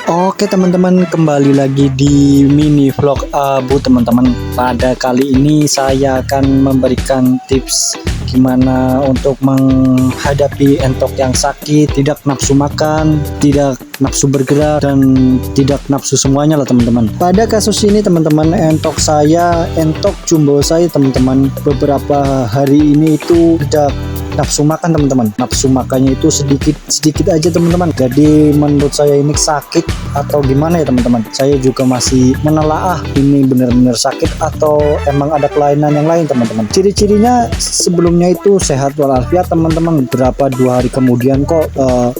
Oke teman-teman, kembali lagi di mini vlog Abu teman-teman. Pada kali ini saya akan memberikan tips gimana untuk menghadapi entok yang sakit, tidak nafsu makan, tidak nafsu bergerak, dan tidak nafsu semuanya lah teman-teman. Pada kasus ini teman-teman, entok jumbo saya teman-teman, beberapa hari ini itu tidak nafsu makan teman-teman. Nafsu makannya itu sedikit aja teman-teman. Jadi menurut saya ini sakit atau gimana ya teman-teman. Saya juga masih menelaah ini benar-benar sakit atau emang ada kelainan yang lain teman-teman. Ciri-cirinya sebelumnya itu sehat walafiat teman-teman. Berapa 2 hari kemudian kok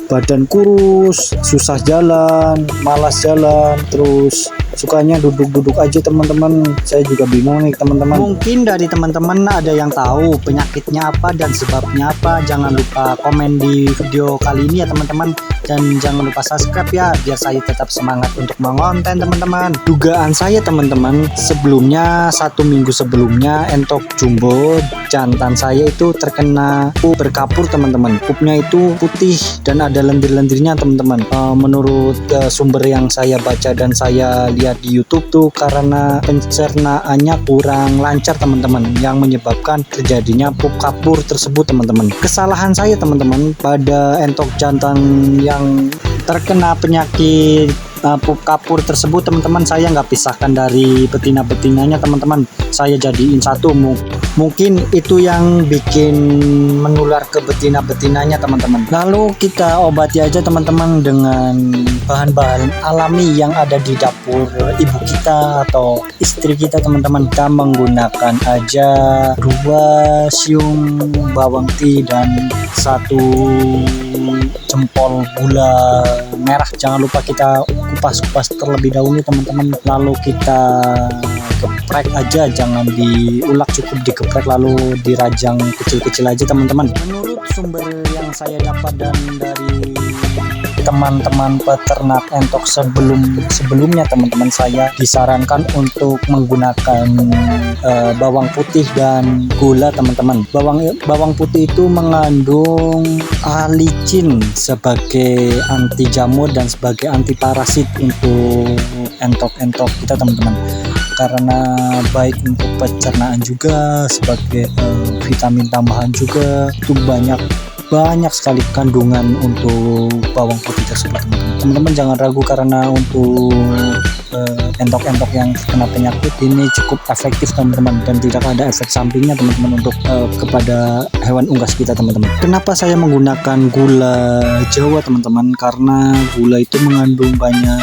badan kurus, susah jalan, malas jalan, terus sukanya duduk-duduk aja teman-teman. Saya juga bingung nih teman-teman. Mungkin dari teman-teman ada yang tahu penyakitnya apa dan sebabnya apa. Jangan lupa komen di video kali ini ya teman-teman, dan jangan lupa subscribe ya biar saya tetap semangat untuk mengonten teman-teman. Dugaan saya teman-teman, sebelumnya 1 minggu sebelumnya entok jumbo jantan saya itu terkena pup berkapur teman-teman. Pupnya itu putih dan ada lendir-lendirnya teman-teman. Menurut sumber yang saya baca dan saya lihat di YouTube tuh karena pencernaannya kurang lancar teman-teman, yang menyebabkan terjadinya pup kapur tersebut teman-teman. Kesalahan saya teman-teman pada entok jantan yang terkena penyakit pup kapur tersebut teman-teman, saya nggak pisahkan dari betina-betinanya teman-teman. Saya jadiin satu. Mungkin itu yang bikin menular ke betina-betinanya teman-teman. Lalu kita obati aja teman-teman dengan bahan-bahan alami yang ada di dapur ibu kita atau istri kita teman-teman. Kita menggunakan aja 2 siung bawang putih dan 1 jempol gula merah. Jangan lupa kita kupas-kupas terlebih dahulu teman-teman. Lalu kita geprek aja, jangan diulek, cukup digeprek lalu dirajang kecil-kecil aja teman-teman. Menurut sumber yang saya dapat dan dari teman-teman peternak entok sebelumnya teman-teman, saya disarankan untuk menggunakan bawang putih dan gula teman-teman. Bawang putih itu mengandung alicin sebagai anti jamur dan sebagai anti parasit untuk entok-entok kita teman-teman, karena baik untuk pencernaan juga, sebagai vitamin tambahan juga. Itu banyak sekali kandungan untuk bawang putih tersebut teman-teman. Jangan ragu, karena untuk entok-entok yang terkena penyakit ini cukup efektif teman-teman, dan tidak ada efek sampingnya teman-teman untuk kepada hewan unggas kita teman-teman. Kenapa saya menggunakan gula Jawa teman-teman? Karena gula itu mengandung banyak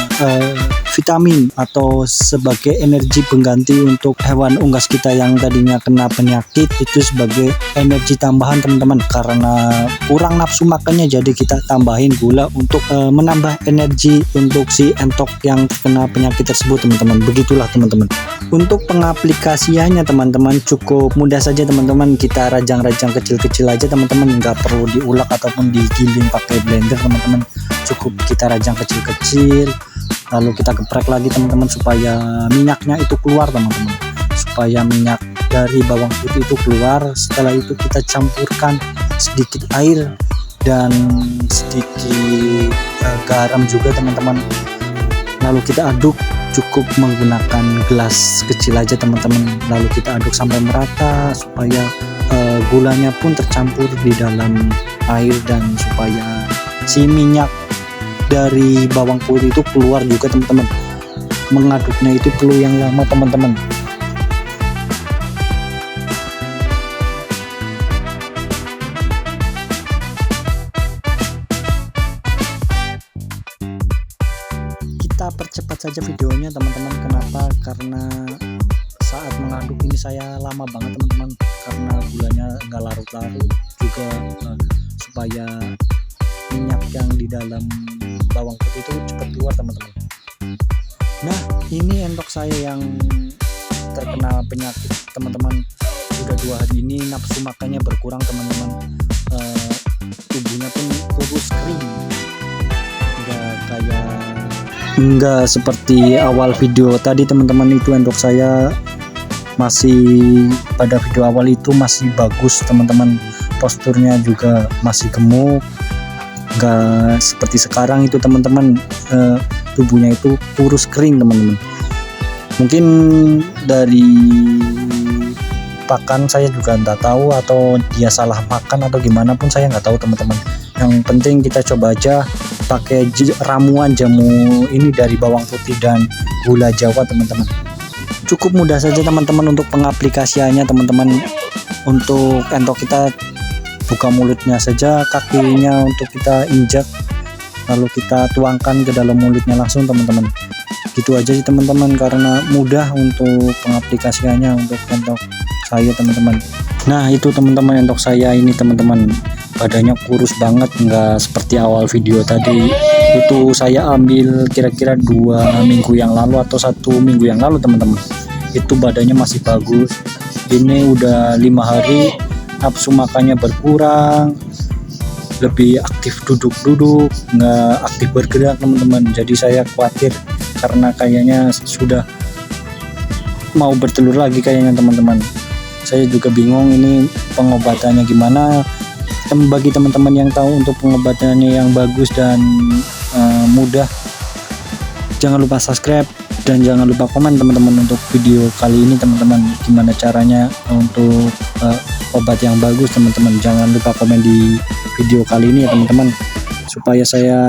vitamin atau sebagai energi pengganti untuk hewan unggas kita yang tadinya kena penyakit, itu sebagai energi tambahan teman-teman. Karena kurang nafsu makannya, jadi kita tambahin gula untuk menambah energi untuk si entok yang terkena penyakit tersebut teman-teman. Begitulah teman-teman. Untuk pengaplikasiannya teman-teman cukup mudah saja teman-teman. Kita rajang-rajang kecil-kecil aja teman-teman, nggak perlu diulek ataupun digiling pakai blender teman-teman. Cukup kita rajang kecil-kecil, lalu kita geprek lagi teman-teman supaya minyaknya itu keluar teman-teman, supaya minyak dari bawang putih itu keluar. Setelah itu kita campurkan sedikit air dan sedikit garam juga teman-teman, lalu kita aduk. Cukup menggunakan gelas kecil aja teman-teman, lalu kita aduk sampai merata supaya gulanya pun tercampur di dalam air, dan supaya si minyak dari bawang putih itu keluar juga teman-teman. Mengaduknya itu perlu yang lama teman-teman. Kita percepat saja videonya teman-teman. Kenapa? Karena saat mengaduk ini saya lama banget teman-teman, karena gulanya nggak larut-larut juga, supaya minyak yang di dalam bawang putih itu cepat keluar teman-teman. Nah, ini entok saya yang terkena penyakit teman-teman. Sudah 2 hari ini nafsu makannya berkurang teman-teman. Tubuhnya pun kurus kering, nggak seperti awal video tadi teman-teman. Itu entok saya masih, pada video awal itu masih bagus teman-teman, posturnya juga masih gemuk, nggak seperti sekarang itu teman-teman. tubuhnya itu kurus kering teman-teman. Mungkin dari pakan saya juga nggak tahu, atau dia salah makan atau gimana pun saya nggak tahu teman-teman. Yang penting kita coba aja pakai ramuan jamu ini dari bawang putih dan gula Jawa teman-teman. Cukup mudah saja teman-teman untuk pengaplikasiannya teman-teman. Untuk entok kita buka mulutnya saja, kakinya untuk kita injak, lalu kita tuangkan ke dalam mulutnya langsung teman-teman. Gitu aja sih teman-teman, karena mudah untuk pengaplikasiannya untuk entok saya teman-teman. Nah itu teman-teman entok saya ini teman-teman, badannya kurus banget, nggak seperti awal video tadi. Itu saya ambil kira-kira 2 minggu yang lalu atau 1 minggu yang lalu teman-teman. Itu badannya masih bagus. Ini udah 5 hari, nafsu makannya berkurang, lebih aktif duduk-duduk, nggak aktif bergerak teman-teman. Jadi saya khawatir karena kayaknya sudah mau bertelur lagi kayaknya teman-teman. Saya juga bingung ini pengobatannya gimana. Bagi teman-teman yang tahu untuk pengobatannya yang bagus dan mudah, jangan lupa subscribe dan jangan lupa komen teman-teman untuk video kali ini teman-teman, gimana caranya untuk obat yang bagus teman-teman. Jangan lupa komen di video kali ini ya teman-teman, supaya saya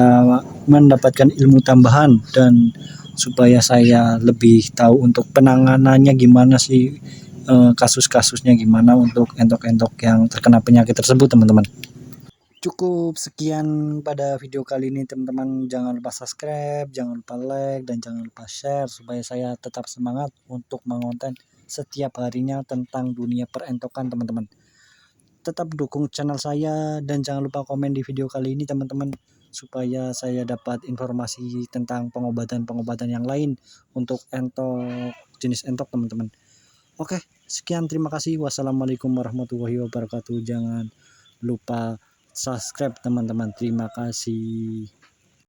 mendapatkan ilmu tambahan dan supaya saya lebih tahu untuk penanganannya gimana sih, kasus-kasusnya gimana untuk entok-entok yang terkena penyakit tersebut teman-teman. Cukup sekian pada video kali ini teman-teman. Jangan lupa subscribe, jangan lupa like, dan jangan lupa share supaya saya tetap semangat untuk mengonten setiap harinya tentang dunia perentokan teman-teman. Tetap dukung channel saya dan jangan lupa komen di video kali ini teman-teman, supaya saya dapat informasi tentang pengobatan-pengobatan yang lain untuk entok, jenis entok teman-teman. Oke, sekian, terima kasih. Wassalamualaikum warahmatullahi wabarakatuh. Jangan lupa subscribe teman-teman. Terima kasih.